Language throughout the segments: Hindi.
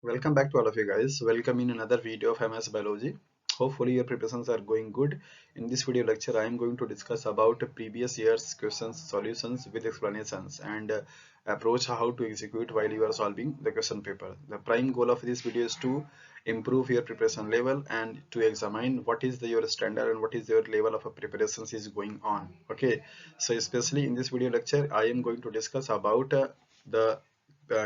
Welcome back to all of you guys. Welcome in another video of MS Biology. Hopefully your preparations are going good. In this video lecture, I am going to discuss about previous year's questions, solutions with explanations and approach how to execute while you are solving the question paper. The prime goal of this video is to improve your preparation level and to examine what is your standard and what is your level of preparations is going on. Okay, so especially in this video lecture, I am going to discuss about the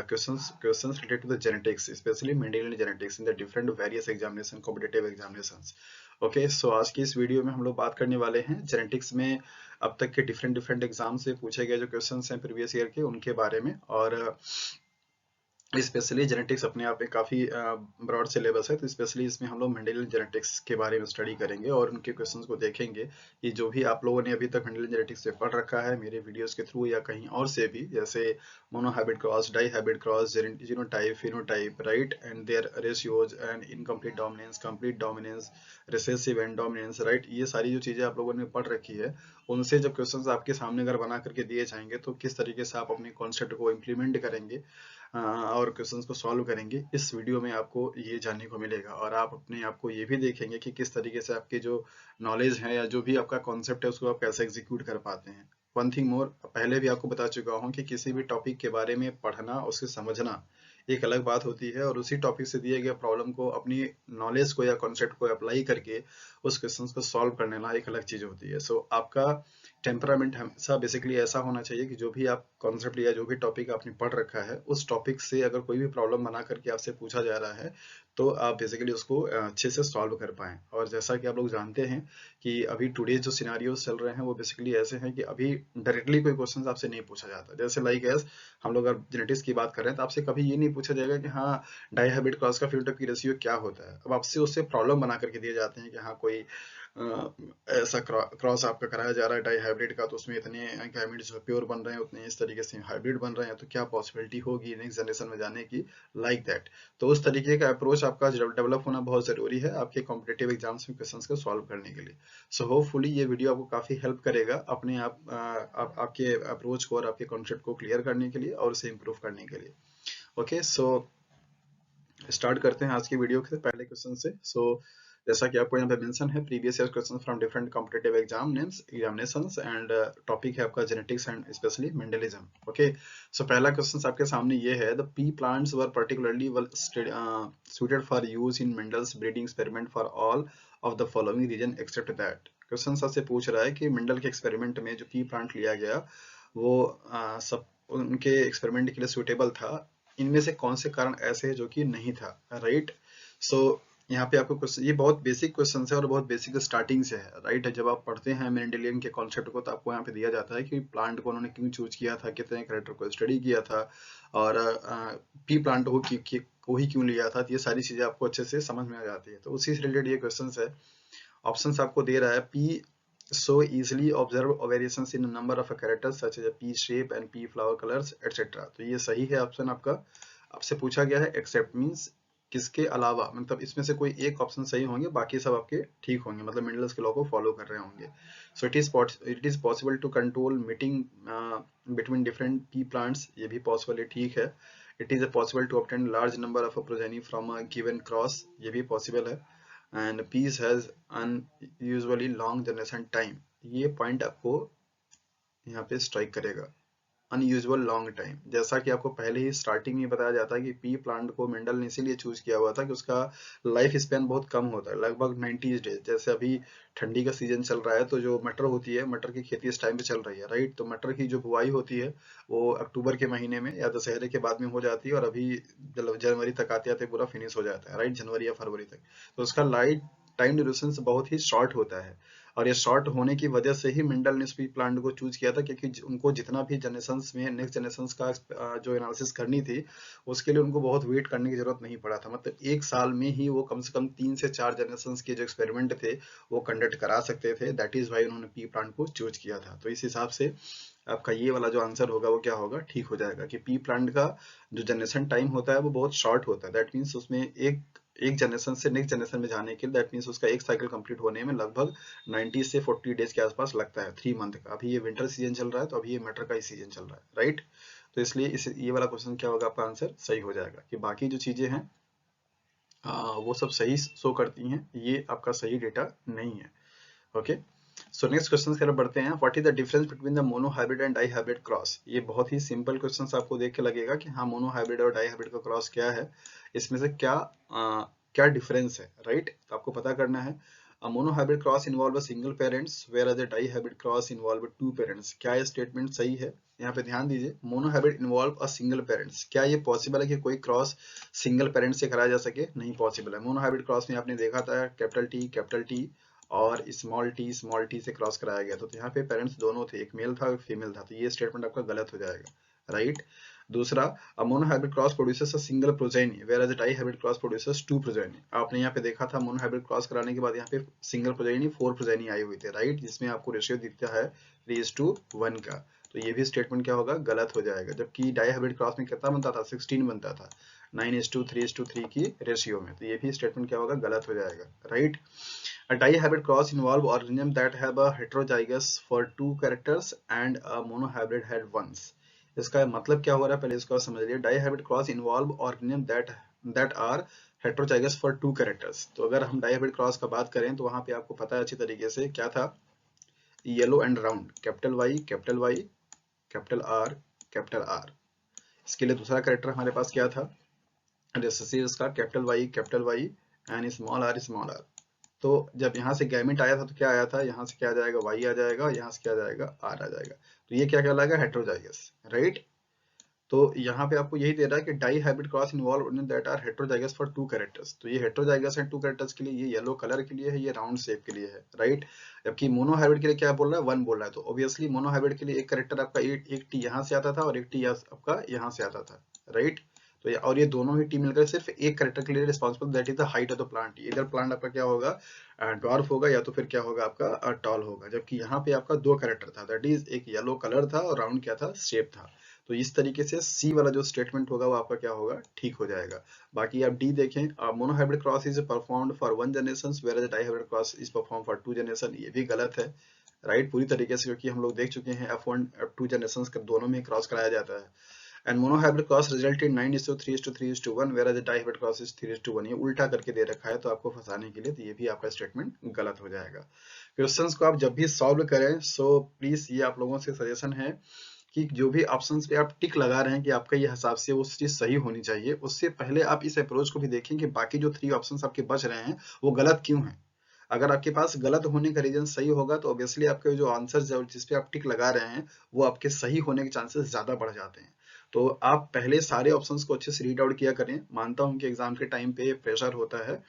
questions related to the genetics, especially Mendelian genetics in the different various examination, competitive examinations. Okay so आज की इस वीडियो में हम लोग बात करने वाले हैं जेनेटिक्स में अब तक के डिफरेंट डिफरेंट एग्जाम से पूछे गए जो क्वेश्चंस हैं प्रीवियस ईयर के उनके बारे में। और स्पेशली जेनेटिक्स अपने आप में काफी ब्रॉड सिलेबस है, तो स्पेशली इसमें हम लोग मेंडेलियन जेनेटिक्स के बारे में स्टडी करेंगे और उनके क्वेश्चंस को देखेंगे कि जो भी आप लोगों ने अभी तक मेंडेलियन जेनेटिक्स से पढ़ रखा है मेरे वीडियोस के थ्रू या कहीं और से भी, जैसे monohybrid cross, dihybrid cross, genotype, phenotype, right, and their ratios and incomplete dominance, complete dominance, recessive and dominance, right, ये सारी जो चीजें आप लोगों ने पढ़ रखी है उनसे जब क्वेश्चंस आपके सामने अगर बना करके दिए जाएंगे तो किस तरीके से आप अपने कॉन्सेप्ट को इम्प्लीमेंट करेंगे और क्वेश्चंस को सॉल्व करेंगे, इस वीडियो में आपको ये जानने को मिलेगा। और आप अपने आप को ये भी देखेंगे कि किस तरीके से आपके जो नॉलेज है या जो भी आपका कॉन्सेप्ट है उसको आप कैसे एग्जीक्यूट कर पाते हैं। वन थिंग मोर, पहले भी आपको बता चुका हूँ कि किसी भी टॉपिक के बारे में पढ़ना, उससे समझना एक अलग बात होती है और उसी टॉपिक से दिए गए प्रॉब्लम को अपनी नॉलेज को या कॉन्सेप्ट को अप्लाई करके उस क्वेश्चंस को सॉल्व करने ना एक अलग चीज होती है। सो आपका टेम्परामेंट हमेशा बेसिकली ऐसा होना चाहिए कि जो भी आप कॉन्सेप्ट या जो भी टॉपिक आपने पढ़ रखा है उस टॉपिक से अगर कोई भी प्रॉब्लम बना करके आपसे पूछा जा रहा है तो आप बेसिकली उसको अच्छे से सॉल्व कर पाएं। और जैसा कि आप लोग जानते हैं कि अभी टुडे जो सिनारियोस चल रहे हैं वो बेसिकली ऐसे हैं कि अभी डायरेक्टली कोई क्वेश्चन आपसे नहीं पूछा जाता। जैसे लाइक एस हम लोग अगर जेनेटिक्स की बात कर रहे हैं तो आपसे कभी ये नहीं पूछा जाएगा कि हाँ डाइहाइब्रिड क्रॉस का फिनोटाइप की रेशियो क्या होता है। अब आपसे उससे प्रॉब्लम बना करके दिए जाते हैं कि हाँ कोई ऐसा क्रॉस आपका कराया जा रहा है डाई हाइब्रिड का, तो उसमें इतने गैमेट्स प्योर बन रहे हैं, उतने इस तरीके से हाइब्रिड बन रहे हैं, तो क्या पॉसिबिलिटी होगी नेक्स्ट जनरेशन में जाने की, लाइक दैट। तो उस तरीके का अप्रोच आपका डेवलप होना बहुत जरूरी है आपके कॉम्पिटेटिव एग्जाम्स में क्वेश्चंस को सॉल्व करने के लिए। सो होपफुली ये वीडियो आपको काफी हेल्प करेगा अपने आपके अप्रोच को और आपके कॉन्सेप्ट को क्लियर करने के लिए और उसे इम्प्रूव करने के लिए। ओके सो स्टार्ट करते हैं आज की वीडियो के पहले क्वेश्चन से। जैसा कि आपको यहाँ पे मेंशन है previous year question from different competitive examinations and topic है आपका genetics and specially Mendelism. Okay so पहला क्वेश्चन आपके सामने ये है, the P plants were particularly suited for use in Mendel's breeding experiment for all of the following region except that। Question सबसे पूछ रहा है कि मेंडल के एक्सपेरिमेंट में जो पी प्लांट लिया गया वो सब उनके एक्सपेरिमेंट के लिए सुटेबल था, इनमें से कौन से कारण ऐसे हैं जो कि नहीं था, राइट। सो यहाँ पे आपको क्वेश्चन, ये बहुत बेसिक क्वेश्चन है और बहुत बेसिक स्टार्टिंग से है, राइट। जब आप पढ़ते हैं मेंडेलियन के कॉन्सेप्ट को तो आपको यहाँ पे दिया जाता है कि प्लांट को उन्होंने क्यों चूज किया था, कितने कैरेक्टर को स्टडी किया था और पी प्लांट को ही क्यों लिया था, तो ये सारी चीजें आपको अच्छे से समझ में आ जाती है। तो उसी से रिलेटेड ये क्वेश्चन है। ऑप्शंस आपको दे रहा है, P so easily observe variations in a number of characters such as a pea shape and pea flower colors etc। तो ये सही है ऑप्शन आपका। आपसे पूछा गया है एक्सेप्ट मींस किसके अलावा, मतलब इसमें से कोई एक ऑप्शन सही होंगे, बाकी सब आपके ठीक होंगे, मतलब मेंडल्स के लॉ को फॉलो कर रहे होंगे। So it is possible to control meeting between different pea plants, ये भी पॉसिबल है, ठीक है। It is possible to obtain large number of progeny from a given cross, ये भी पॉसिबल है। And peas has unusually long generation time, ये पॉइंट आपको यहाँ पे स्ट्राइक करेगा, अनयूजुअल लॉन्ग टाइम। जैसा कि आपको पहले ही स्टार्टिंग में बताया जाता है कि पी प्लांट को मेंडल ने इसीलिए चूज किया हुआ था कि उसका लाइफ स्पैन बहुत कम होता है, लगभग 90 डेज। जैसे अभी ठंडी का सीजन चल रहा है तो जो मटर होती है, मटर की खेती इस टाइम पे चल रही है, राइट। तो मटर की जो बुआई होती है वो अक्टूबर के महीने में या दशहरे के बाद में हो जाती है और अभी जनवरी तक आते आते पूरा फिनिश हो जाता है, राइट, जनवरी या फरवरी तक। तो उसका लाइफ टाइम ड्यूरेशन बहुत ही शॉर्ट होता है और ये शॉर्ट होने की वजह से ही मेंडल ने स्पीड प्लांट को चूज किया था, क्योंकि उनको जितना भी जनरेशन में नेक्स्ट जनरेशन का जो एनालिसिस करनी थी उसके लिए उनको बहुत वेट करने की जरूरत नहीं पड़ा था। मतलब एक साल में ही वो कम से कम 3 से 4 जनरेशन के जो एक्सपेरिमेंट थे वो कंडक्ट करा सकते थे। दैट इज वाई उन्होंने पी प्लांट को चूज किया था। तो इस हिसाब से आपका ये वाला जो आंसर होगा वो क्या होगा, ठीक हो जाएगा कि पी प्लांट का जो जनरेशन टाइम होता है वो बहुत शॉर्ट होता है। दैट मीन्स उसमें एक जनरेशन से नेक्स्ट जनरेशन में जाने के लिए, दैट मीन्स उसका एक साइकिल कंप्लीट होने में लगभग 90 से 40 डेज के आसपास लगता है, 3 मंथ का। अभी ये विंटर सीजन चल रहा है तो अभी ये मटर का ही सीजन चल रहा है, राइट। तो इसलिए ये वाला क्वेश्चन क्या होगा, आपका आंसर सही हो जाएगा कि बाकी जो चीजें हैं वो सब सही शो करती हैं, ये आपका सही डेटा नहीं है। ओके, सो नेक्स्ट क्वेश्चन की तरफ बढ़ते हैं। What is the difference between the monohybrid and dihybrid cross? ये बहुत ही सिंपल क्वेश्चन आपको देख के लगेगा कि हाँ मोनो हाइब्रिड और डाई हाइब्रिड का क्रॉस क्या है, इसमें से क्या डिफरेंस है, राइट? तो आपको पता करना है। Monohybrid cross involve single parents whereas dihybrid cross involve two parents. क्या ये स्टेटमेंट सही है? यहाँ पे ध्यान दीजिए, monohybrid involve a single parents, क्या ये पॉसिबल है कि कोई क्रॉस सिंगल पेरेंट से कराया जा सके? नहीं पॉसिबल है। मोनो हाइब्रिड क्रॉस में आपने देखा था कैपिटल टी और स्मॉल टी से क्रॉस कराया गया था, तो यहाँ पे पेरेंट्स दोनों थे, एक मेल था एक फीमेल था, तो ये स्टेटमेंट आपका गलत हो जाएगा, राइट? दूसरा, a monohybrid cross produces a single progeny whereas dihybrid cross produces two progeny. आपने यहाँ पे देखा था मोनो हाइब्रिड क्रॉस कराने के बाद यहाँ पे सिंगल प्रोजेनी 4 प्रोजेनी आई हुई थे, राइट? जिसमें आपको रेशियो दिखता है 3:1 का, तो ये भी स्टेटमेंट क्या होगा, गलत हो जाएगा। जबकि डाई हाइब्रिड क्रॉस में कितना बनता था, 16 बनता था 9:3:3 की रेशियो में, तो ये भी स्टेटमेंट क्या होगा, गलत हो जाएगा, right? A dihybrid cross involve organisms that have a heterozygous for two characters and a monohybrid had once। इसका मतलब क्या हो रहा है, पहले इसको समझ लिया। Dihybrid cross involve organism that are heterozygous for two characters. तो अगर हम डाइहाइब्रिड क्रॉस का बात करें तो वहां पे आपको पता है अच्छी तरीके से क्या था, yellow and round, capital R. इसके लिए दूसरा कैरेक्टर हमारे पास क्या था, रेसेसिव का capital Y and small R. तो जब यहाँ से गैमेट आया था तो क्या आया था, यहाँ से क्या आ जाएगा, वाई आ जाएगा, यहाँ से क्या आ जाएगा, आर आ जाएगा, तो ये क्या कहलाएगा, हेट्रोजाइगस, राइट? तो यहाँ पे आपको यही दे रहा है कि dihybrid cross involve that are heterozygous for two characters. तो ये हेट्रोजाइगस है टू कैरेक्टर्स के लिए, ये येलो कलर के लिए है, ये राउंड शेप के लिए है, राइट? जबकि मोनो हाइब्रिड के लिए क्या बोल रहा है, 1 बोल रहा है। तो ऑब्वियसली मोनो हाइब्रिड के लिए एक कैरेक्टर आपका एक टी यहाँ से आता था और एक टी आपका यहाँ से आता था, राइट? तो और ये दोनों ही टी मिलकर सिर्फ एक कैरेक्टर के लिए responsible, that is the height of the plant. इधर प्लांट आपका क्या होगा, ड्वार्फ होगा, या तो फिर क्या होगा आपका टॉल होगा। जबकि यहाँ पे आपका दो कैरेक्टर था, दैट इज एक येलो कलर था और राउंड क्या था, शेप था। तो इस तरीके से सी वाला जो स्टेटमेंट होगा वो आपका क्या होगा, ठीक हो जाएगा। बाकी आप डी देखें, monohybrid cross is performed for 1 generation whereas dihybrid cross is perform for 2 generation. ये भी गलत है, राइट? पूरी तरीके से, क्योंकि हम लोग देख चुके हैं F1 F2 जनरेशन दोनों में क्रॉस कराया जाता है। And monohybrid cross result in 9:3:3:1 whereas dihybrid cross is 3:1। ये उल्टा करके दे रखा है तो आपको फंसाने के लिए, तो ये भी आपका स्टेटमेंट गलत हो जाएगा। क्वेश्चंस को आप जब भी सॉल्व करें, सो प्लीज ये आप लोगों से सजेशन है कि जो भी ऑप्शंस पे आप टिक लगा रहे हैं कि आपका ये हिसाब से वो चीज सही होनी चाहिए, उससे पहले आप इस अप्रोच को भी देखें कि बाकी जो 3 ऑप्शंस आपके बच रहे हैं वो गलत क्यों हैं। अगर आपके पास गलत होने का रीजन सही होगा तो ऑब्वियसली आपके जो आंसर जिस पे आप टिक लगा रहे हैं वो आपके सही होने के चांसेस ज्यादा बढ़ जाते हैं। तो आप पहले सारे ऑप्शंस को अच्छे से रीड आउट किया करें। मानता हूं कि एग्जाम के टाइम पे प्रेशर होता है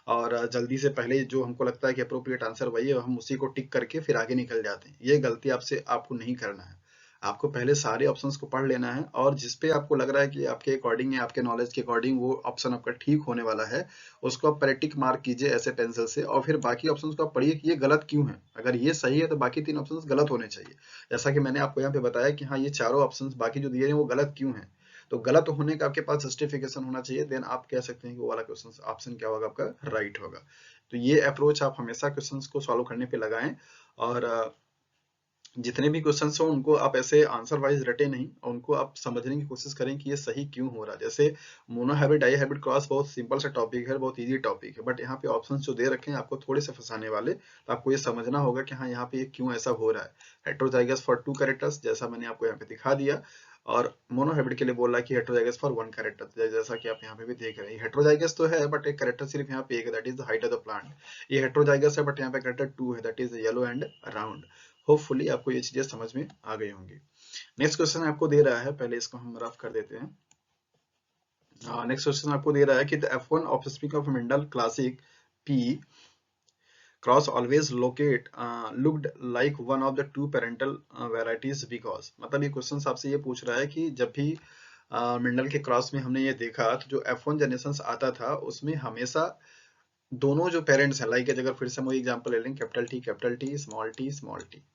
और जल्दी से पहले जो हमको लगता है कि अप्रोप्रिएट आंसर वही है, हम उसी को टिक करके फिर आगे निकल जाते हैं। ये गलती आपको नहीं करना है। आपको पहले सारे ऑप्शंस को पढ़ लेना है और जिस पे आपको लग रहा है कि आपके अकॉर्डिंग या आपके नॉलेज के अकॉर्डिंग वो ऑप्शन आपका ठीक होने वाला है, उसको आप पहले टिक मार्क कीजिए ऐसे पेंसिल से, और फिर बाकी ऑप्शंस को आप पढ़िए कि ये गलत क्यों है। अगर ये सही है तो बाकी 3 ऑप्शंस गलत होने चाहिए। जैसा कि मैंने आपको यहाँ पे बताया कि हाँ ये चारों ऑप्शंस बाकी जो दिए हैं वो गलत क्यों हैं, तो गलत होने का आपके पास जस्टिफिकेशन होना चाहिए, देन आप कह सकते हैं कि वो वाला क्वेश्चन ऑप्शन क्या होगा, आपका राइट होगा। तो ये अप्रोच आप हमेशा क्वेश्चंस को सॉल्व करने पे लगाएं, और जितने भी क्वेश्चंस हो उनको आप ऐसे आंसर वाइज रटे नहीं, उनको आप समझने की कोशिश करें कि ये सही क्यों हो रहा है। जैसे monohybrid dihybrid cross बहुत सिंपल सा टॉपिक है, बहुत इजी टॉपिक है, बट यहाँ पे ऑप्शंस जो दे रखे हैं आपको थोड़े से फंसाने वाले, तो आपको ये समझना होगा कि हाँ यहाँ पे क्यों ऐसा हो रहा है। हेट्रोजाइगस फॉर 2 कैरेक्टर्स जैसा मैंने आपको यहाँ पे दिखा दिया, और मोनो हाइब्रिड के लिए बोल रहा है कि हेट्रोजाइगस फॉर 1 कैरेक्टर, जैसा कि आप यहाँ पे भी देख रहे हैं। हेट्रोजाइगस तो है बट एक कैरेक्टर सिर्फ यहाँ पे एक है, that is the height of the plant. ये हेट्रोजाइगस है बट यहाँ पे कैरेक्टर 2 है, that is yellow and round. Hopefully आपको ये चीजें समझ में आ गई होंगी। नेक्स्ट क्वेश्चन आपको दे रहा है, पहले इसको हम रफ कर देते हैं। नेक्स्ट क्वेश्चन आपको दे रहा है कि the F1 offspring of Mendel classic P cross always looked like one of the two parental varieties because. मतलब ये क्वेश्चन आपसे ये पूछ रहा है कि जब भी मिंडल के क्रॉस में हमने ये देखा तो जो F1 जनरेशन आता था उसमें हमेशा दोनों जो पेरेंट्स हैं, लाइक अगर फिर से हम वही एग्जांपल ले लें, कैपिटल टी स्मॉल टी,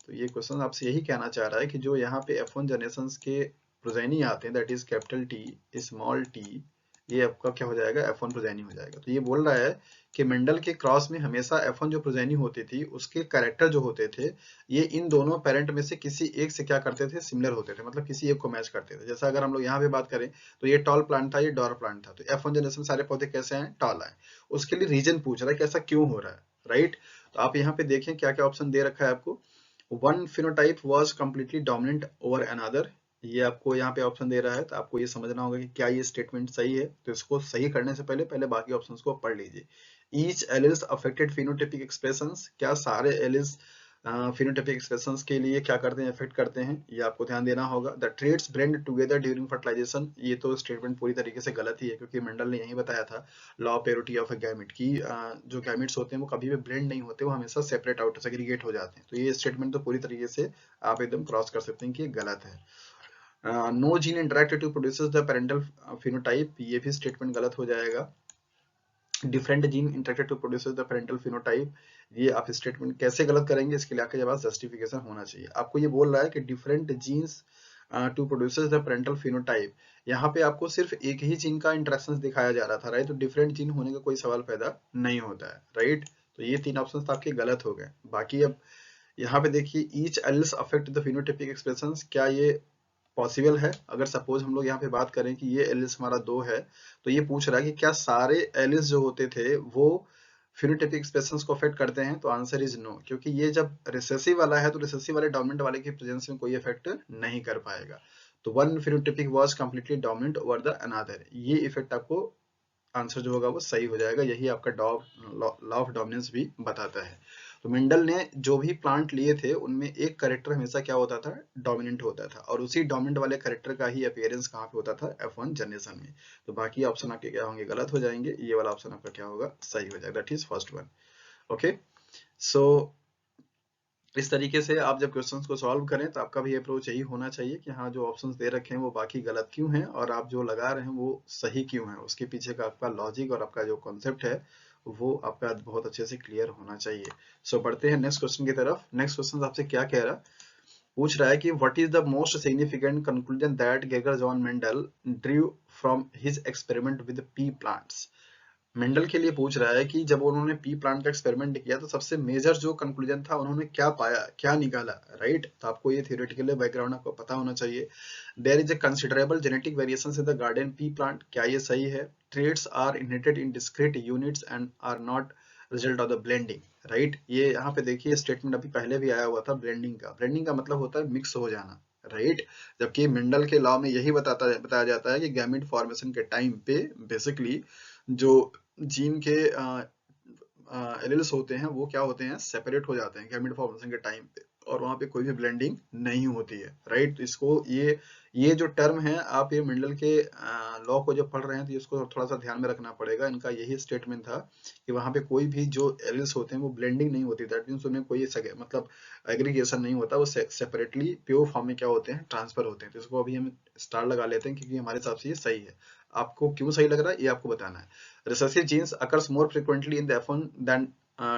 तो ये क्वेश्चन आपसे यही कहना चाह रहा है कि जो यहाँ पे F1 जनरेशन के प्रोजेनी आते हैं, दैट इज कैपिटल टी ये आपका क्या हो जाएगा, F1 प्रोजेनी हो जाएगा। तो ये बोल रहा है कि मेंडल के क्रॉस में हमेशा F1 जो प्रोजेनी होती थी उसके कैरेक्टर जो होते थे ये इन दोनों पेरेंट में से किसी एक से क्या करते थे, सिमिलर होते थे, मतलब किसी एक को मैच करते थे। जैसा अगर हम लोग यहाँ पे बात करें तो ये टॉल प्लांट था, ये डॉर प्लांट था, तो F1 जनरेशन में सारे पौधे कैसे हैं, टॉल है। उसके लिए रीजन पूछ रहा है कि ऐसा क्यों हो रहा है, राइट। तो आप यहाँ पे देखें क्या क्या ऑप्शन दे रखा है आपको। One phenotype was completely dominant over another, ये आपको यहाँ पे ऑप्शन दे रहा है। तो आपको ये समझना होगा कि क्या ये स्टेटमेंट सही है। तो इसको सही करने से पहले पहले बाकी ऑप्शंस को पढ़ लीजिए। Each alleles affected phenotypic expressions, क्या सारे एलिल्स फिनोटाइपिक एक्सप्रेशंस के लिए क्या करते हैं, इफेक्ट करते हैं, ये आपको ध्यान देना होगा। The traits blend together during fertilization, ये तो स्टेटमेंट पूरी तरीके से गलत ही है, क्योंकि मेंडल ने यही बताया था law of parity of a gamete की जो गैमेट्स होते हैं वो कभी भी ब्लेंड नहीं होते, वो हमेशा सेपरेट आउट सेग्रीगेट हो जाते हैं। तो ये स्टेटमेंट तो पूरी तरीके से आप एकदम क्रॉस कर सकते हैं कि ये गलत है। No gene interacted to produces the parental phenotype, ये भी स्टेटमेंट गलत हो जाएगा। Different gene interacted to produce the parental phenotype, ये आप स्टेटमेंट कैसे गलत करेंगे, इसके लिए आपके पास जस्टिफिकेशन होना चाहिए। आपको ये बोल रहा है कि different genes to produce the parental phenotype, यहाँ पे आपको सिर्फ एक ही जीन का इंटरेक्शन दिखाया जा रहा था, राइट। तो डिफरेंट जीन होने का कोई सवाल पैदा नहीं होता है, राइट। तो ये तीन ऑप्शन आपके गलत हो गए। बाकी अब यहाँ पे देखिए, each else affect the phenotypic expressions, क्या ये पॉसिबल है। अगर सपोज हम लोग यहाँ पे बात करें कि ये एलिस हमारा 2 है, तो ये पूछ रहा है कि क्या सारे एलिस जो होते थे वो फिनोटाइपिक एक्सप्रेशंस को अफेक्ट करते हैं। तो आंसर इज नो, क्योंकि ये जब रिसेसिव वाला है तो रिसेसिव वाले डोमिनेंट वाले की प्रेजेंस में कोई इफेक्ट नहीं कर पाएगा। तो one phenotypic was completely dominant over the another, ये इफेक्ट आपको आंसर जो होगा वो सही हो जाएगा। यही आपका लॉ ऑफ डोमिनेंस भी बताता है। तो मेंडल ने जो भी प्लांट लिए थे उनमें एक कैरेक्टर हमेशा क्या होता था, डोमिनेंट होता था, और उसी डोमिनेंट वाले कैरेक्टर का ही अपीयरेंस कहाँ पे होता था, F1 जनरेशन में। तो बाकी ऑप्शन आपके क्या होंगे, गलत हो जाएंगे। ये वाला ऑप्शन आपका क्या होगा, सही हो जाएगा, that is first one. Okay, so इस तरीके से आप जब क्वेश्चंस को सॉल्व करें तो आपका भी अप्रोच यही होना चाहिए कि हाँ, जो ऑप्शंस दे रखे हैं वो बाकी गलत क्यों हैं और आप जो लगा रहे हैं वो सही क्यों है, उसके पीछे का आपका लॉजिक और आपका जो कॉन्सेप्ट है वो आपका बहुत अच्छे से क्लियर होना चाहिए। सो बढ़ते हैं नेक्स्ट क्वेश्चन की तरफ। नेक्स्ट क्वेश्चन आपसे क्या कह रहा, पूछ रहा है कि what is the most significant conclusion that Geiger John Mendel Drew from his experiment with P plants. Mendel के लिए पूछ रहा है कि जब उन्होंने पी प्लांट का एक्सपेरिमेंट किया तो सबसे मेजर जो कंक्लूजन था उन्होंने क्या पाया, क्या निकाला, राइट। तो आपको ये थियोरेटिकली बैकग्राउंड आपको पता होना चाहिए। There is a considerable genetic variations in the garden pea plant, क्या ये सही है। Traits are inherited in discrete units and are not result of the blending, right. ये यहाँ पे देखिए स्टेटमेंट अभी पहले भी आया हुआ था ब्लेंडिंग का। ब्लेंडिंग का मतलब होता है मिक्स हो जाना, राइट। जबकि मेंडल के लॉ में यही बताया जाता है कि गैमेट फॉर्मेशन के टाइम पे बेसिकली जो जीन के एलील्स होते हैं वो क्या होते हैं, सेपरेट हो जाते हैं गैमेट फॉर्मेशन के टाइम पे, और वहां पे कोई भी ब्लेंडिंग नहीं होती है, राइट। तो इसको ये जो टर्म है, आप ये मेंडल के लॉ को जब पढ़ रहे हैं तो इसको थोड़ा सा ध्यान में रखना पड़ेगा। इनका यही स्टेटमेंट था कि वहां पे कोई भी जो एलील्स होते हैं वो ब्लेंडिंग नहीं होती, दैट मींस उनमें कोई मतलब एग्रीगेशन नहीं होता, वो सेपरेटली प्योर फॉर्म में क्या होते हैं, ट्रांसफर होते हैं। तो इसको अभी हम स्टार लगा लेते हैं क्योंकि हमारे हिसाब से ये सही है। आपको क्यों सही लग रहा है ये आपको बताना है। Recessive genes occurs more frequently in the F1 than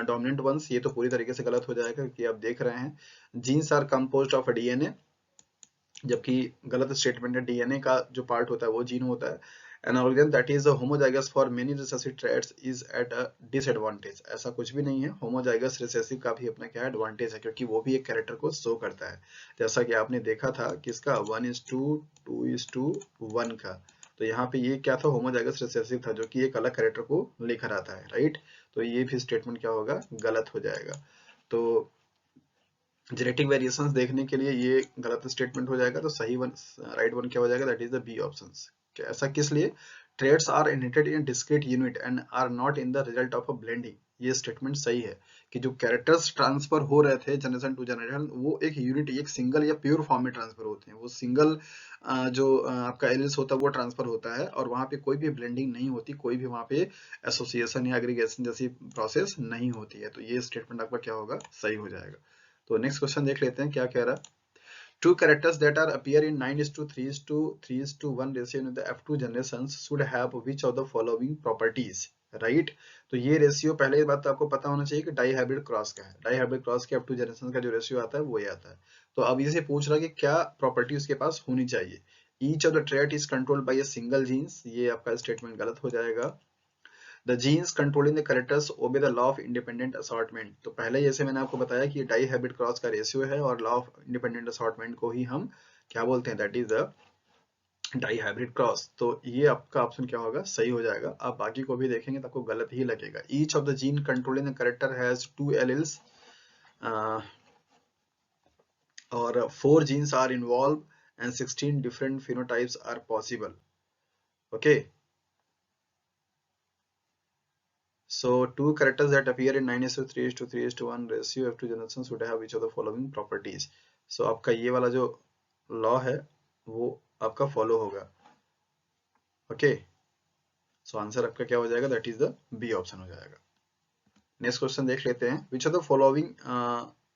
dominant ones, ये तो पूरी तरीके से गलत हो जाएगा क्योंकि आप देख रहे हैं genes are composed of DNA, जबकि गलत स्टेटमेंट है, डीएनए का जो पार्ट होता है वो जीन होता है। An organ that is homozygous for many recessive traits is at a disadvantage, ऐसा कुछ भी नहीं है। होमोजाइगस रिसेसिव का भी अपना क्या एडवांटेज है, क्योंकि वो भी एक कैरेक्टर को शो करता है, जैसा कि आपने देखा था किसका 1:2:1 का। तो यहाँ पे ये क्या था, होमोजाइगस रिसेसिव था, जो कि एक अलग कैरेक्टर को लेकर आता है, राइट। तो ये भी स्टेटमेंट क्या होगा, गलत हो जाएगा। तो जेनेटिक वेरिएशंस देखने के लिए ये गलत स्टेटमेंट हो जाएगा। तो सही वन, राइट वन क्या हो जाएगा, that is the B options. ऐसा किस लिए, traits are inherited in discrete unit and are not in the result of a blending, ये स्टेटमेंट सही है कि जो कैरेक्टर्स ट्रांसफर हो रहे थे जनरेशन टू जनरेशन वो एक यूनिट, एक सिंगल या प्योर फॉर्म में ट्रांसफर होते हैं। वो सिंगल जो आपका एलिस होता है वो ट्रांसफर होता है और वहां पे कोई भी ब्लेंडिंग नहीं होती, कोई भी वहां पे एसोसिएशन या एग्रीगेशन जैसी प्रोसेस नहीं होती है। तो ये स्टेटमेंट आपका क्या होगा, सही हो जाएगा। तो नेक्स्ट क्वेश्चन देख लेते हैं क्या कह रहा है। Two characters that are appear in 9:3:1 ratio in the F2 generations should have which of the following properties, right. तो ये रेशियो, पहले बात तो आपको पता होना चाहिए कि डाई हाइब्रिड क्रॉस का है। डाई हाइब्रिड क्रॉस के F2 जनरेशन का जो रेशियो आता है वो ये आता है। तो अब इसे पूछ रहा है कि क्या प्रॉपर्टी उसके पास होनी चाहिए। Each of the trait is controlled by a single genes, ये आपका स्टेटमेंट गलत हो जाएगा। The genes controlling the characters obey the law of independent assortment, तो पहले जैसे मैंने आपको बताया कि डाई हाइब्रिड क्रॉस का रेशियो है और लॉ ऑफ इंडिपेंडेंट असॉर्टमेंट को ही हम क्या बोलते हैं, that is the dihybrid cross. तो ये आपका ऑप्शन क्या होगा, सही हो जाएगा। आप बाकी को भी देखेंगे तो आपको गलत ही लगेगा। Each of the gene controlling the character has 2 alleles और 4 genes are involved and 16 different phenotypes are possible. Okay, so 2 characters that appear in 9:3:3:1 ratio of 2 generations would have each of the following properties. So आपका ये वाला जो लॉ है वो आपका फॉलो होगा। ओके, सो आंसर आपका क्या हो जाएगा, that is the B option हो जाएगा। नेक्स्ट क्वेश्चन देख लेते हैं। Which of the following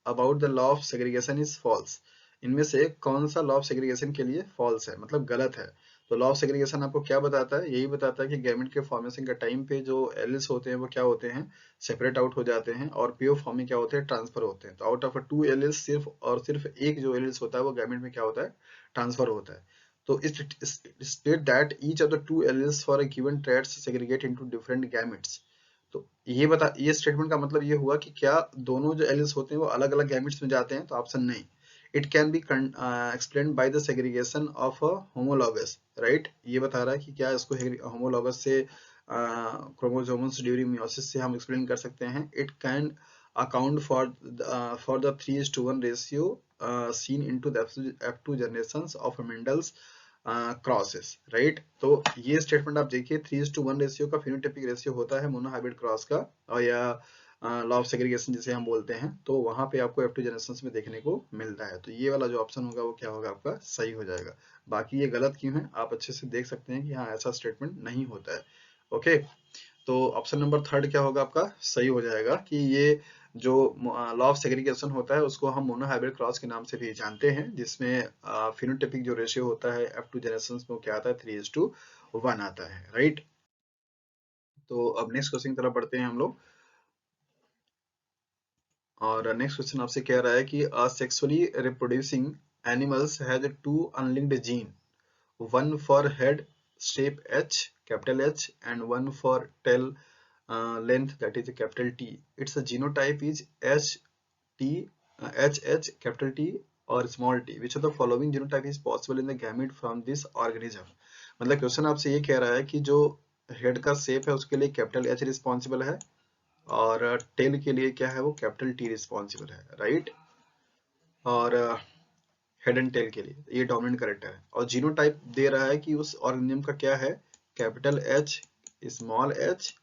about the law of segregation is false, इनमें से कौन सा लॉ ऑफ सेग्रीगेशन के लिए फॉल्स है, मतलब गलत है। तो लॉ ऑफ सेग्रीगेशन आपको क्या बताता है, यही बताता है कि गैमेट के फॉर्मेशन के टाइम पे जो एलिल्स होते हैं वो क्या होते हैं, सेपरेट आउट हो जाते हैं, और पीओ फॉर्म में क्या होते हैं, ट्रांसफर होते हैं। तो आउट ऑफ 2 एलिल्स सिर्फ और सिर्फ एक जो एलिल्स होता है वो गैमेट में क्या होता है, ट्रांसफर होता है। तो state that each of the 2 alleles for a given traits segregate into different gametes. तो ये स्टेटमेंट का मतलब ये हुआ कि क्या दोनों जो एलिल्स होते हैं वो अलग अलग गैमेट्स में जाते हैं, तो ऑप्शन नहीं। It can be explained by the segregation of a homologous, right. ये बता रहा है कि क्या इसको होमोलॉगस से क्रोमोसोम्स ड्यूरिंग मियोसिस से हम एक्सप्लेन कर सकते हैं। It can account for the 3:1 ratio seen into the F2 generations of Mendel's crosses, right. तो ये स्टेटमेंट आप देखिए, 3:1 रेशियो का फिनोटाइपिक रेशियो होता है मोनोहाइब्रिड क्रॉस का, और या लॉ ऑफ सेग्रीगेशन जिसे हम बोलते हैं, तो वहां पे आपको F2 जनरेशंस में देखने को मिलता है। तो ये वाला जो ऑप्शन होगा वो क्या होगा, आपका सही हो जाएगा। बाकी ये गलत क्यों है, आप अच्छे से देख सकते हैं कि हाँ ऐसा स्टेटमेंट नहीं होता है। ओके, तो ऑप्शन नंबर थर्ड क्या होगा आपका, सही हो जाएगा कि ये जो लॉ ऑफ सेग्रीगेशन होता है उसको हम मोनोहाइब्रिड क्रॉस के नाम से भी जानते हैं, जिसमें फिनोटाइपिक जो रेशियो होता है F2 जनरेशंस में क्या आता है, 3:1 आता है, राइट। तो अब नेक्स्ट क्वेश्चन की तरफ बढ़ते हैं हम लोग। और नेक्स्ट क्वेश्चन आपसे कह रहा है कि sexually reproducing animals has 2 unlinked gene, one for head shape H, capital H, and one for tail length, that is a capital T. Its genotype is HH, capital T or small t. Which of the following genotype is possible in the gamete from this organism? मतलब क्वेश्चन आपसे ये कह रहा है कि जो हेड का शेप है उसके लिए कैपिटल H रिस्पॉन्सिबल है, और टेल के लिए क्या है, वो कैपिटल T रिस्पॉन्सिबल है, राइट। और हेड एंड टेल के लिए ये डोमिनेंट कैरेक्टर है, और जीनोटाइप दे रहा है कि उस ऑर्गेनिज्म का क्या है, कैपिटल एच, स्मॉल एच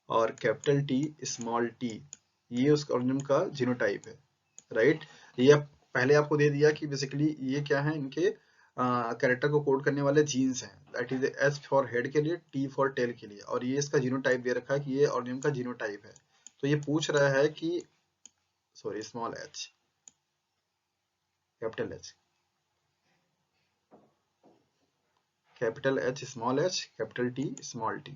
और कैपिटल टी, स्मॉल टी। ये उस ऑर्गेनिज्म का जीनोटाइप है, राइट। ये पहले आपको दे दिया कि बेसिकली ये क्या है, इनके कैरेक्टर को कोड करने वाले जीन्स हैं, that is H for head के लिए, टी फॉर टेल के लिए, और ये इसका जीनोटाइप दे रखा है कि ये ऑर्गेनिज्म का जीनोटाइप है। तो ये पूछ रहा है कि sorry, small H, capital H, capital H, small H, capital T, small T.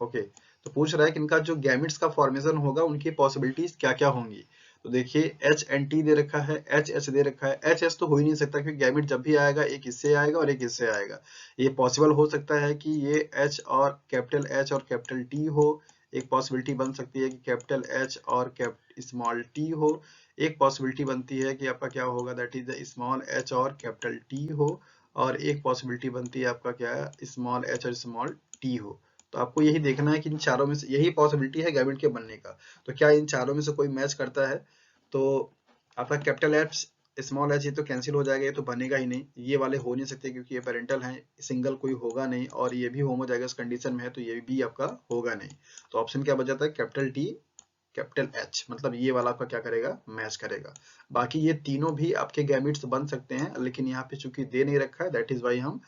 Okay, तो पूछ रहा है कि इनका जो गैमेट्स का फॉर्मेशन होगा उनकी पॉसिबिलिटीज क्या क्या होंगी। तो देखिए एच एन टी दे रखा है, एच एच दे रखा है। एच एच तो हो ही नहीं सकता क्योंकि गैमेट जब भी आएगा एक इससे आएगा और एक इससे आएगा। ये पॉसिबल हो सकता है कि ये एच और कैपिटल टी हो, एक पॉसिबिलिटी बन सकती है कि कैपिटल एच और स्मॉल टी हो, एक पॉसिबिलिटी बनती है कि आपका क्या होगा, that is the small H और कैपिटल टी हो, और एक पॉसिबिलिटी बनती है आपका क्या है, स्मॉल एच और स्मॉल टी हो। तो आपको यही देखना है कि इन चारों में से यही पॉसिबिलिटी है गैमेट के बनने का, तो क्या इन चारों में से कोई मैच करता है। तो आपका कैपिटल एच, स्मॉल एच, ये तो कैंसिल हो जाएगा, ये तो बनेगा ही नहीं, ये वाले हो नहीं सकते क्योंकि ये पेरेंटल हैं, सिंगल कोई होगा नहीं, और ये भी होमोजाइगस कंडीशन में है तो ये भी आपका होगा नहीं। तो ऑप्शन क्या बच जाता है, कैपिटल टी, कैपिटल एच, मतलब ये वाला आपका क्या करेगा, मैच करेगा। बाकी ये तीनों भी आपके गैमेट्स बन सकते हैं, लेकिन यहाँ पे चूंकि दे नहीं रखा है, दैट इज वाई हम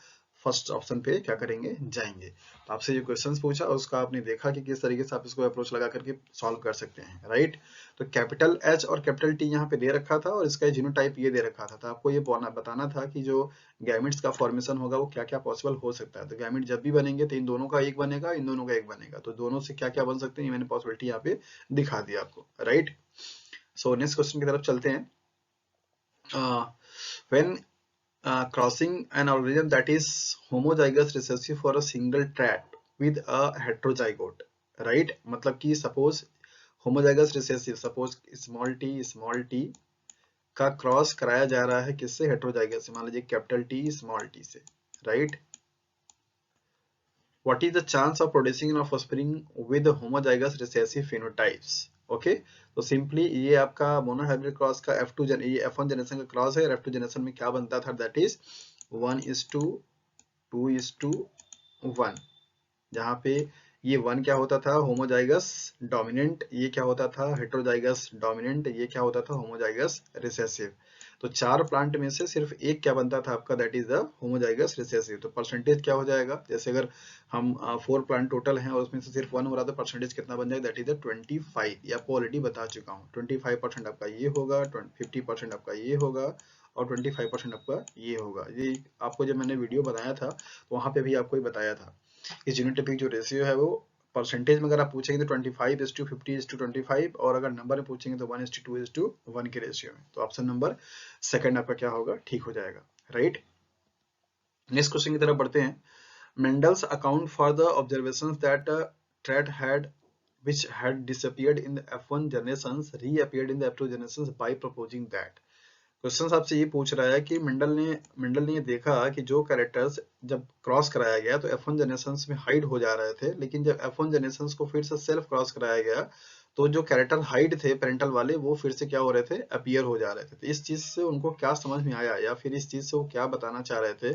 फर्स्ट ऑप्शन पे क्या करेंगे, जाएंगे। तो आपसे जो क्वेश्चंस पूछा उसका आपने देखा कि किस तरीके से आप इसको अप्रोच लगा करके सॉल्व कर सकते हैं, राइट। तो कैपिटल एच और कैपिटल टी यहाँ पे दे रखा था, और इसका जीनोटाइप ये दे रखा था। तो आपको ये बताना था कि जो गैमेट्स का फॉर्मेशन होगा वो क्या क्या पॉसिबल हो सकता है। तो गैमेट जब भी बनेंगे तो इन दोनों का एक बनेगा, इन दोनों का एक बनेगा, तो दोनों से क्या क्या बन सकते हैं, ये मैंने पॉसिबिलिटी यहाँ पे दिखा दिया आपको, राइट। सो नेक्स्ट क्वेश्चन की तरफ चलते हैं। When crossing an organism that is homozygous recessive for a single trait with a heterozygote, right? मतलब कि suppose homozygous recessive, suppose small t का क्रॉस कराया जा रहा है किससे, हेट्रोजाइगस से, मान लीजिए कैपिटल टी स्मॉल टी से, right? What is the chance of producing an offspring with homozygous recessive phenotypes? Okay, तो सिंपली ये आपका मोनोहाइब्रिड क्रॉस का F2 ये F1 जनरेशन का क्रॉस है, और F2 जनरेशन में क्या बनता था, दैट इज 1:2:1, जहाँ पे ये 1 क्या होता था, होमोजाइगस डोमिनेंट, ये क्या होता था, हेट्रोजाइगस डोमिनेंट, ये क्या होता था, होमोजाइगस रिसेसिव। तो 4 प्लांट में से सिर्फ एक क्या बनता था आपका, that is the homozygous recessive. तो परसेंटेज क्या हो जाएगा, जैसे अगर हम 4 प्लांट टोटल हैं और उसमें से सिर्फ 1 हो रहा, तो परसेंटेज कितना बन जाएगा, दैट इज द 25। ये आपको ऑलरेडी बता चुका हूँ, 25% आपका ये होगा, 50% आपका ये होगा, और 25% आपका ये होगा। ये आपको जब मैंने वीडियो बनाया था तो वहां पे भी आपको ही बताया था। इस जीनोटाइपिक जो रेशियो है वो परसेंटेज में अगर आप पूछेंगे तो 25:50:25, और अगर नंबर में पूछेंगे तो 1:2:1 के रेशियो में। तो ऑप्शन नंबर सेकंड आपका क्या होगा, ठीक हो जाएगा, राइट? नेक्स्ट क्वेश्चन की तरफ बढ़ते हैं। Mendel's account for the observations that trait had which had disappeared in the F1 generations reappeared in the F2 generations by proposing that। Question आपसे ये पूछ रहा है कि मेंडल ने ये देखा कि जो कैरेक्टर्स जब क्रॉस कराया गया तो F1 जनरेशंस में हाइड हो जा रहे थे, लेकिन जब F1 जनरेशंस को फिर से सेल्फ क्रॉस कराया गया तो जो कैरेक्टर हाइड थे पेरेंटल वाले वो फिर से क्या हो रहे थे, अपीयर हो जा रहे थे। तो इस चीज से उनको क्या समझ में आया, या फिर इस चीज से वो क्या बताना चाह रहे थे,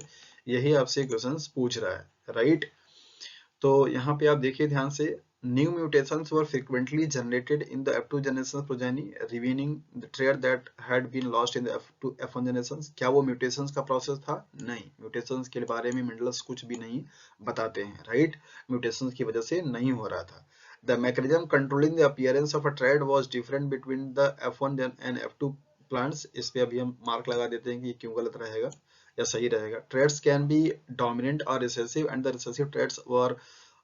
यही आपसे क्वेश्चन पूछ रहा है, राइट? तो यहाँ पे आप देखिए ध्यान से, new mutations were frequently generated in the F2 generation progeny, revealing the trait that had been lost in the F1 generations। क्या वो mutations का process था? नहीं, mutations के बारे में मेंडल्स कुछ भी नहीं बताते हैं, राइट? mutations की वजह से नहीं हो रहा था। The mechanism controlling the appearance of a trait was different between the F1 and F2 plants। इस पे अभी हम मार्क लगा देते हैं कि क्यों गलत रहेगा या सही रहेगा। Traits can be dominant or recessive and the recessive traits were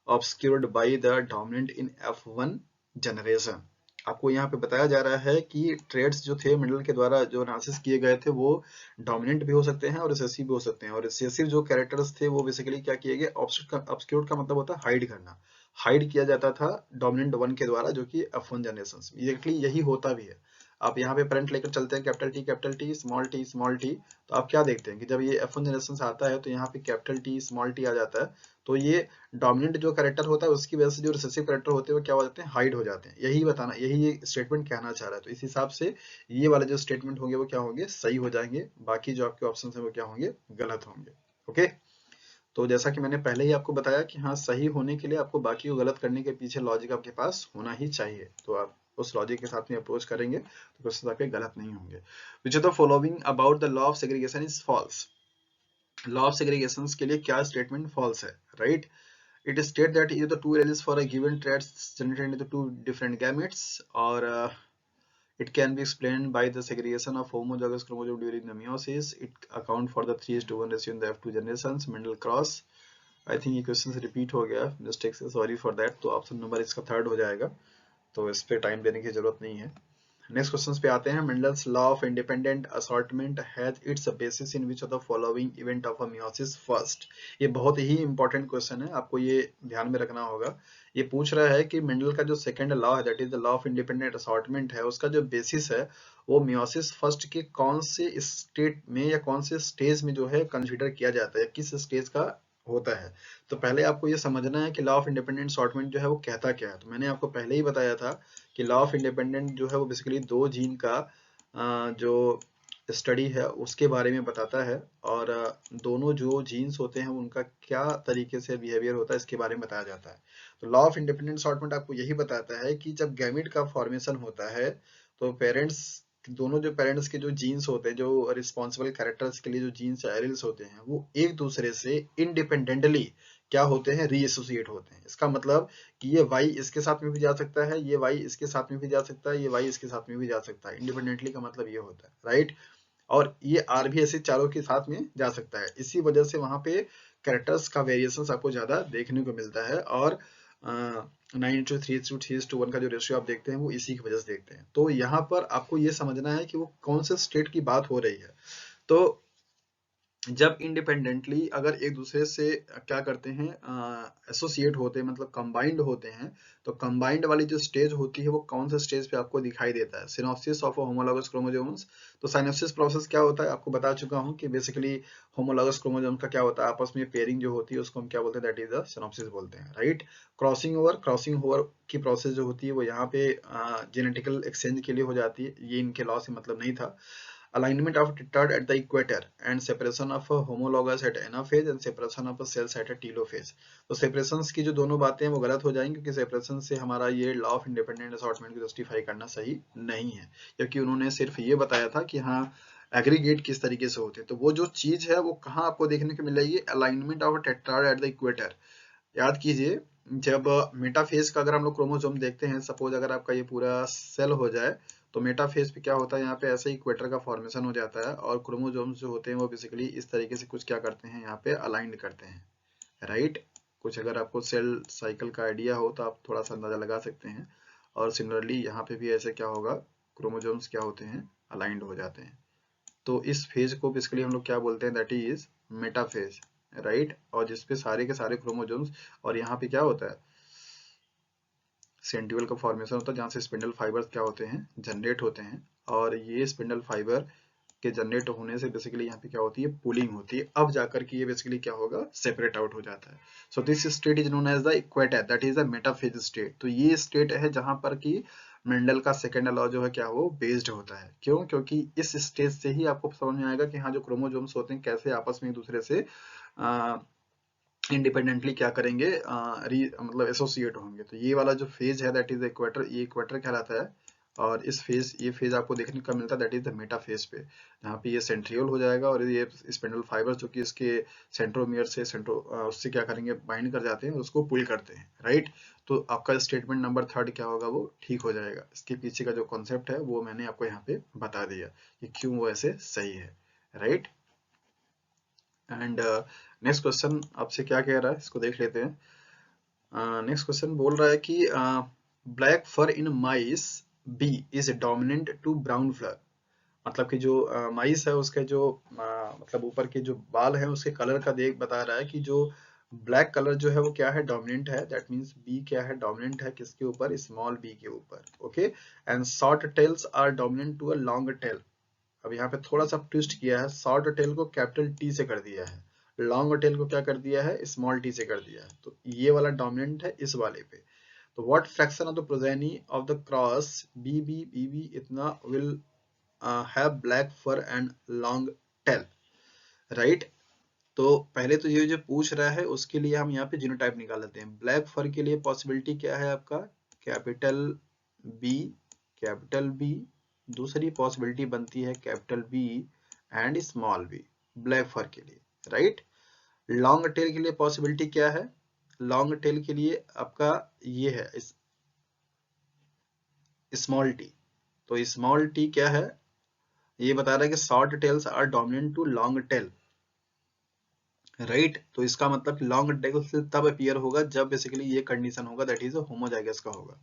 obscured by the dominant in F1 generation। आपको यहाँ पे बताया जा रहा है कि ट्रेड्स जो थे मेंडल के द्वारा जो एनालिसिस किए गए थे वो डोमिनेंट भी हो सकते हैं और रिसेसिव भी हो सकते हैं, और रिसेसिव जो कैरेक्टर्स थे वो बेसिकली क्या किए गए, ऑब्सक्यूर्ड का मतलब होता है हाइड करना, हाइड किया जाता था डोमिनेंट 1 के द्वारा, जो कि F1 जनरेशन एग्जैक्टली यही होता भी है। आप यहाँ पे पेरेंट लेकर चलते हैं कैपिटल टी स्मॉल टी, तो आप क्या देखते हैं कि जब ये F1 जनरेशन से आता है तो यहाँ पे कैपिटल टी स्मॉल टी आ जाता है, तो ये डोमिनेंट जो कैरेक्टर होता है उसकी वजह से जो रिसेसिव कैरेक्टर होते हैं वो क्या हो जाते हैं, हाइड हो जाते हैं। यही बताना, यही स्टेटमेंट कहना चाह रहा है। तो इस हिसाब से ये वाले जो स्टेटमेंट होंगे वो क्या होंगे, सही हो जाएंगे, बाकी जो आपके ऑप्शन है वो क्या होंगे, गलत होंगे। ओके, तो जैसा कि मैंने पहले ही आपको बताया कि हाँ, सही होने के लिए आपको बाकी को गलत करने के पीछे लॉजिक आपके पास होना ही चाहिए। तो आप उस लॉजिक के साथ में अप्रोच करेंगे तो क्वेश्चन आपके गलत नहीं होंगे। Which of the following about the law of segregation is false. Law of segregation के लिए क्या स्टेटमेंट फॉल्स है, right? It is state that either the two alleles for a given trait generated into two different gametes, or it can be explained by the segregation of homozygous chromosome during the meiosis. It account for the 3:1 ratio in the F2 generations, Mendel cross। I think ये क्वेश्चन रिपीट हो गया मिस्टेक से, सॉरी फॉर दैट। तो ऑप्शन नंबर इसका थर्ड हो जाएगा, तो इस पे टाइम देने की जरूरत नहीं है। नेक्स्ट क्वेश्चन पे आते हैं। Mendel's law of independent assortment has its basis in which of the following event of a meiosis first. ये बहुत ही इंपॉर्टेंट क्वेश्चन है, आपको ये ध्यान में रखना होगा। ये पूछ रहा है कि मेंडल का जो सेकंड लॉ है, that is the law of independent assortment है, उसका जो बेसिस है वो मियोसिस फर्स्ट के कौन से स्टेट में या कौन से स्टेज में जो है कंसिडर किया जाता है, किस स्टेज का होता है। तो पहले आपको ये समझना है कि लॉ ऑफ इंडिपेंडेंट असॉर्टमेंट जो है वो कहता क्या है। तो मैंने आपको पहले ही बताया था कि लॉ ऑफ इंडिपेंडेंट जो है वो बेसिकली दो जीन का जो स्टडी है उसके बारे में बताता है, और दोनों जो जीन्स होते हैं उनका क्या तरीके से बिहेवियर होता है इसके बारे में बताया जाता है। तो लॉ ऑफ इंडिपेंडेंट असॉर्टमेंट आपको यही बताता है कि जब गैमेट का फॉर्मेशन होता है तो पेरेंट्स, दोनों जो पेरेंट्स के जो जीन्स होते हैं, जो रिस्पॉन्सिबल कैरेक्टर्स के लिए जो जीन्स एलील्स होते हैं, वो एक दूसरे से इंडिपेंडेंटली क्या होते हैं, रीएसोसिएट होते हैं। इसका मतलब कि ये y इसके साथ में भी जा सकता है, ये y इसके साथ में भी जा सकता है, ये y इसके साथ में भी जा सकता है। इंडिपेंडेंटली का मतलब ये होता है, राइट? और ये r भी ऐसे चारों के साथ में जा सकता है। इसी वजह से वहां पे कैरेक्टर्स का वेरिएशन आपको ज्यादा देखने को मिलता है, और 9:3:1 का जो रेशियो आप देखते हैं वो इसी की वजह से देखते हैं। तो यहाँ पर आपको ये समझना है कि वो कौन से स्टेट की बात हो रही है। तो जब इंडिपेंडेंटली अगर एक दूसरे से क्या करते हैं, एसोसिएट होते हैं, मतलब कंबाइंड होते हैं, तो कंबाइंड वाली जो स्टेज होती है वो कौन से स्टेज पे आपको दिखाई देता है? Synopsis of homologous chromosomes. तो सिनॉप्सिस प्रोसेस क्या होता है आपको बता चुका हूँ कि बेसिकली होमोलॉगस क्रोमोसोम का क्या होता है, आपस में पेयरिंग जो होती है उसको हम क्या बोलते हैं, दैट इज द सिनॉप्सिस बोलते हैं, राइट। क्रॉसिंग ओवर की प्रोसेस जो होती है वो यहाँ पे जेनेटिकल एक्सचेंज के लिए हो जाती है, ये इनके लॉ से मतलब नहीं था। Alignment of tetrad at the equator and separation of homologous at anaphase and separation of cells at a telophase। तो separations की जो दोनों बातें हैं वो गलत हो जाएंगी, क्योंकि separation से हमारा ये लॉ ऑफ इंडिपेंडेंट असॉर्टमेंट को जस्टिफाई करना सही नहीं है, क्योंकि उन्होंने सिर्फ ये बताया था कि हाँ एग्रीगेट किस तरीके से होते हैं। तो वो जो चीज है वो कहाँ आपको देखने को मिलेगी, alignment of tetrad at the equator. याद कीजिए, जब मेटाफेज का अगर हम लोग क्रोमोसोम देखते हैं, सपोज अगर आपका ये पूरा सेल हो जाए, तो मेटाफेज पे क्या होता है, यहाँ पे ऐसे ही इक्वेटर का फॉर्मेशन हो जाता है और क्रोमोसोम्स जो होते हैं वो बेसिकली इस तरीके से कुछ क्या करते हैं, यहाँ पे अलाइंड करते हैं, राइट। कुछ अगर आपको सेल साइकिल का आइडिया हो तो आप थोड़ा सा अंदाजा लगा सकते हैं। और सिमिलरली यहाँ पे भी ऐसे क्या होगा, क्रोमोसोम्स क्या होते हैं, अलाइंड हो जाते हैं। तो इस फेज को बेसिकली हम लोग क्या बोलते हैं, दैट इज मेटाफेज, राइट। और जिसपे सारे के सारे क्रोमोसोम्स, और यहाँ पे क्या होता है, सेंट्रियोल का फॉर्मेशन होता है, जहाँ से स्पिंडल फाइबर्स क्या होते हैं, जनरेट होते हैं। और ये स्पिंडल फाइबर के जनरेट होने से बेसिकली यहाँ पे क्या होती है, पुलिंग होती है। अब जाकर के ये बेसिकली क्या होगा, सेपरेट आउट हो जाता है। So this state is known as the equator, that is the metaphase state. तो ये स्टेट है जहां पर कि मेंडल का सेकेंड लॉ जो है क्या वो बेस्ड होता है। क्यों? क्योंकि इस स्टेज से ही आपको समझ में आएगा कि हाँ जो क्रोमोसोम्स होते हैं कैसे आपस में एक दूसरे से इंडिपेंडेंटली क्या करेंगे, मतलब एसोसिएट होंगे। तो ये वाला जो फेज है दैट इज द इक्वेटर, ये इक्वेटर कहलाता है। और ये फेज आपको देखने को मिलता है that is the Meta phase पे, जहाँ पे ये सेंट्रियोल हो जाएगा और ये स्पिंडल फाइबर जो कि इसके सेंट्रोमियर से उससे क्या करेंगे, बाइंड कर जाते हैं, उसको पुल करते हैं, राइट। तो आपका स्टेटमेंट नंबर थर्ड क्या होगा, वो ठीक हो जाएगा। इसके पीछे का जो कॉन्सेप्ट है वो मैंने आपको यहाँ पे बता दिया कि क्यों वो ऐसे सही है, राइट। एंड नेक्स्ट क्वेश्चन आपसे क्या कह रहा है, इसको देख लेते हैं। नेक्स्ट क्वेश्चन बोल रहा है कि black fur in mice B is dominant to brown fur. मतलब कि जो माइस है उसके जो मतलब ऊपर के जो बाल है उसके कलर का देख बता रहा है कि जो ब्लैक कलर जो है वो क्या है, डोमिनेंट है। दैट मींस बी क्या है, डोमिनेंट है किसके ऊपर, स्मॉल बी के ऊपर, okay. And short tails are dominant to a long tail. अब यहाँ पे थोड़ा सा ट्विस्ट किया है, शॉर्ट टेल को कैपिटल टी से कर दिया है, लॉन्ग टेल को क्या कर दिया है, स्मॉल टी से कर दिया है। तो ये वाला डोमिनेंट है इस वाले पे। तो what fraction of the progeny of the cross बी इतना will have black fur and long tail, right. तो पहले तो ये जो पूछ रहा है उसके लिए हम यहाँ पे जीनोटाइप निकाल लेते हैं। ब्लैक फर के लिए पॉसिबिलिटी क्या है आपका, कैपिटल बी, कैपिटल बी। दूसरी पॉसिबिलिटी बनती है capital B and small B, black fur के लिए, राइट। लॉन्ग टेल के लिए पॉसिबिलिटी क्या है, लॉन्ग टेल के लिए आपका ये है स्मॉल टी। तो स्मॉल टी क्या है, ये बता रहा है कि short tails are dominant to long tail, right. तो इसका मतलब लॉन्ग टेल से तब अपीयर होगा जब बेसिकली ये कंडीशन होगा, दैट इज होमोजाइगस का होगा।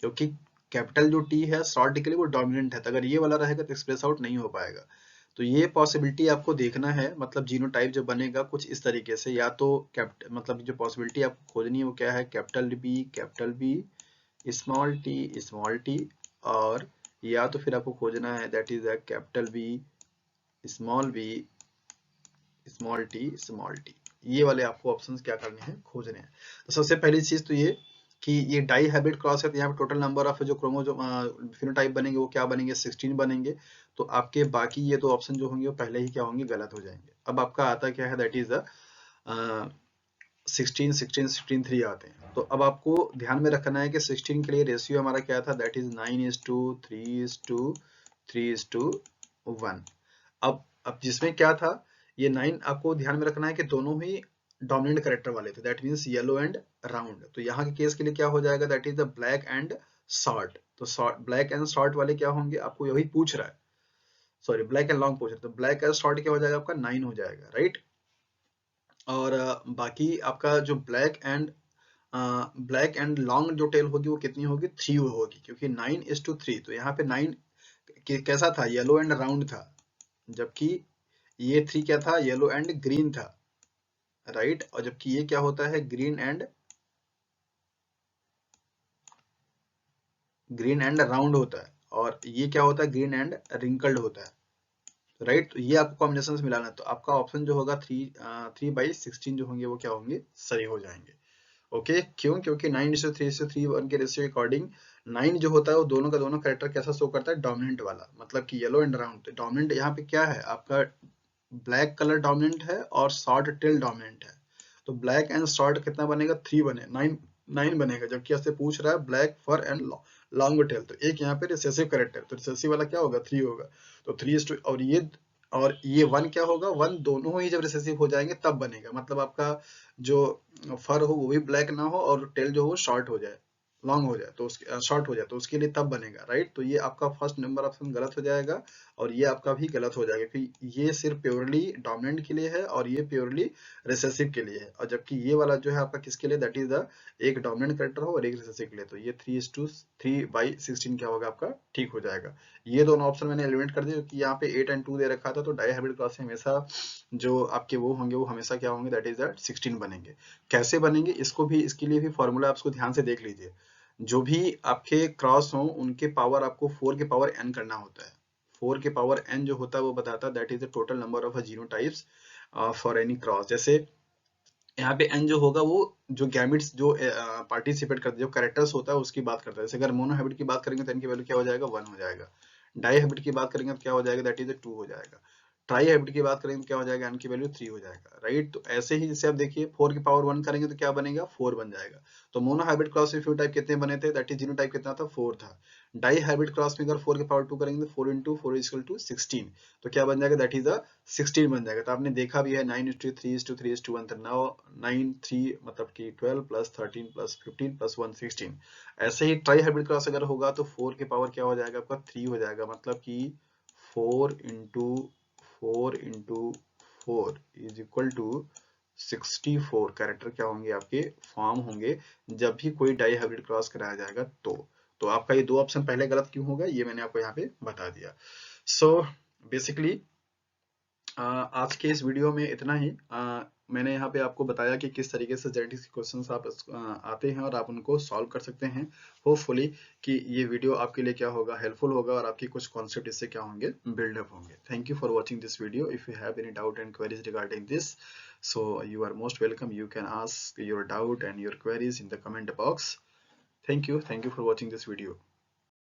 क्योंकि कैपिटल जो टी है शॉर्ट के लिए वो डोमिनेंट है, तो अगर ये वाला रहेगा तो एक्सप्रेस आउट नहीं हो पाएगा। तो ये पॉसिबिलिटी आपको देखना है, मतलब जीनोटाइप जो बनेगा कुछ इस तरीके से, या तो मतलब जो पॉसिबिलिटी आपको खोजनी है वो क्या है, कैपिटल बी स्मॉल टी, और या तो फिर आपको खोजना है that is capital B B small T. ये वाले आपको ऑप्शंस क्या करने हैं, खोजने हैं। तो सबसे पहली चीज तो ये कि ये डाई हाइब्रिड क्रॉस है, तो यहाँ पे टोटल नंबर ऑफ जो क्रोमोसोम फिनोटाइप बनेंगे वो क्या बनेंगे, 16 बनेंगे। तो आपके बाकी ये दो ऑप्शन जो होंगे वो पहले ही क्या होंगे, गलत हो जाएंगे। अब आपका आता क्या है, दैट इज 16 16 16 3 आते हैं। तो अब आपको ध्यान में रखना है कि 16 के लिए रेशियो हमारा क्या था, दैट इज 9:3:3:1। अब जिसमें क्या था, ये 9 आपको ध्यान में रखना है कि दोनों ही डोमिनेंट करेक्टर वाले थे, that means yellow and round. तो यहाँ के केस के लिए क्या हो जाएगा, that is the black and short. तो ब्लैक एंड शॉर्ट वाले क्या होंगे, आपको यही पूछ रहा है, सॉरी ब्लैक एंड लॉन्ग पूछ रहा है। तो ब्लैक एंड शॉर्ट क्या हो जाएगा आपका, 9 हो जाएगा, राइट। और बाकी आपका जो ब्लैक एंड लॉन्ग जो टेल होगी वो कितनी होगी, 3 होगी, क्योंकि 9:3। तो यहाँ पे 9 कैसा था, येलो एंड राउंड था, जबकि ये 3 क्या था, येलो एंड ग्रीन था, राइट। और जबकि ये क्या होता है, ग्रीन एंड राउंड होता है, और ये क्या होता है, ग्रीन एंड रिंकल्ड होता है, राइट। तो ये आपको कॉम्बिनेशन मिलाना है, तो आपका ऑप्शन जो होगा 3/16 जो होंगे वो क्या होंगे, सही हो जाएंगे। ओके, क्यों, क्योंकि 9:3:3 के रेशियो के अकॉर्डिंग 9 जो होता है वो दोनों का दोनों कैरेक्टर कैसा शो करता है, डोमिनेंट वाला, मतलब कि येलो एंड राउंड। डोमिनेंट यहाँ पे क्या है, आपका ब्लैक कलर डोमिनेंट है और शॉर्ट टेल डोमिनेंट है। तो ब्लैक एंड शॉर्ट कितना बनेगा, 3 बने, 9 बनेगा। जबकि आपसे पूछ रहा है black fur and long tail, तो एक यहाँ पे रिसेसिव करेक्टर, तो रिसेसिव वाला क्या होगा, 3 होगा। तो 3 और ये 1 क्या होगा, 1 दोनों ही जब रिसेसिव हो जाएंगे तब बनेगा, मतलब आपका जो फर हो वो भी ब्लैक ना हो और टेल जो हो शॉर्ट हो जाए, लॉन्ग हो जाए, तो उसके शॉर्ट हो जाए, तो उसके लिए तब बनेगा, राइट। तो ये आपका फर्स्ट नंबर ऑप्शन गलत हो जाएगा, और ये आपका भी गलत हो जाएगा, क्योंकि ये सिर्फ प्योरली डोमिनेंट के लिए है और ये प्योरली रिसेसिव के लिए है। और जबकि ये वाला जो है आपका किसके लिए, दैट इज द एक डोमिनेंट कैरेक्टर हो और एक रिसेसिव के लिए, तो ये 3:3/16 क्या होगा आपका, ठीक हो जाएगा। ये दोनों ऑप्शन मैंने एलिमिनेट कर दिए, क्योंकि यहाँ पे 8 एंड 2 दे रखा था, तो डाई हाइब्रिड क्रॉस हमेशा जो आपके वो होंगे वो हमेशा क्या होंगे, दैट इज द 16 बनेंगे। कैसे बनेंगे, इसको भी, इसके लिए भी फॉर्मूला आपको ध्यान से देख लीजिए। जो भी आपके क्रॉस हो उनके पावर आपको 4 के पावर n करना होता है। 4 के पावर n जो होता है वो बताता है that is the total number of genotypes for any cross. जैसे यहाँ पे n जो होगा वो जो गैमिट्स जो पार्टिसिपेट करते जो कैरेक्टर्स होता है उसकी बात करता है। जैसे अगर मोनो हैबिट की बात करेंगे तो n की वैल्यू क्या हो जाएगा, 1 हो जाएगा। डाई हैबिट की बात करेंगे तो क्या हो जाएगा, दैट इज 2 हो जाएगा। ट्राई हैबिट की बात करेंगे तो क्या हो जाएगा, n की वैल्यू 3 हो जाएगा, राइट। तो ऐसे ही जैसे आप देखिए 4 की पावर 1 करेंगे तो क्या बनेगा, 4 बन जाएगा। तो मोनो हाइब्रिड क्रॉस में फ्यू टाइप कितने बने थे, दैट इज जीनोटाइप कितना था, 4 था। डाई हाइब्रिड क्रॉस में अगर 4 की पावर 2 करेंगे तो 4 इंटू 4 इज इक्वल टू 16, तो क्या बन जाएगा, दैट इज 16 बन जाएगा। तो आपने देखा भी है 9:3:3:1, तो नाउ 9 3 मतलब कि 12 प्लस 13 प्लस 15 प्लस 1 16। ऐसे ही ट्राई हाइब्रिड क्रॉस अगर होगा तो 4 के पावर क्या हो जाएगा आपका, 3 हो जाएगा, मतलब कि 4 into 4 is equal to 64 character क्या होंगे आपके, फॉर्म होंगे, जब भी कोई डाई हाइब्रिड क्रॉस कराया जाएगा। तो आपका ये दो ऑप्शन पहले गलत क्यों होगा, ये मैंने आपको यहाँ पे बता दिया। सो बेसिकली आज के इस वीडियो में इतना ही। मैंने यहाँ पे आपको बताया कि किस तरीके से जेनेटिक्स के क्वेश्चंस आते हैं और आप उनको सॉल्व कर सकते हैं। होपफुली कि ये वीडियो आपके लिए क्या होगा, हेल्पफुल होगा, और आपके कुछ कॉन्सेप्ट इससे क्या होंगे, बिल्डअप होंगे। Thank you for watching this video. If you have any doubt and queries regarding this, so you are most welcome. You can ask your doubt and your queries in the comment box. Thank you for watching this video.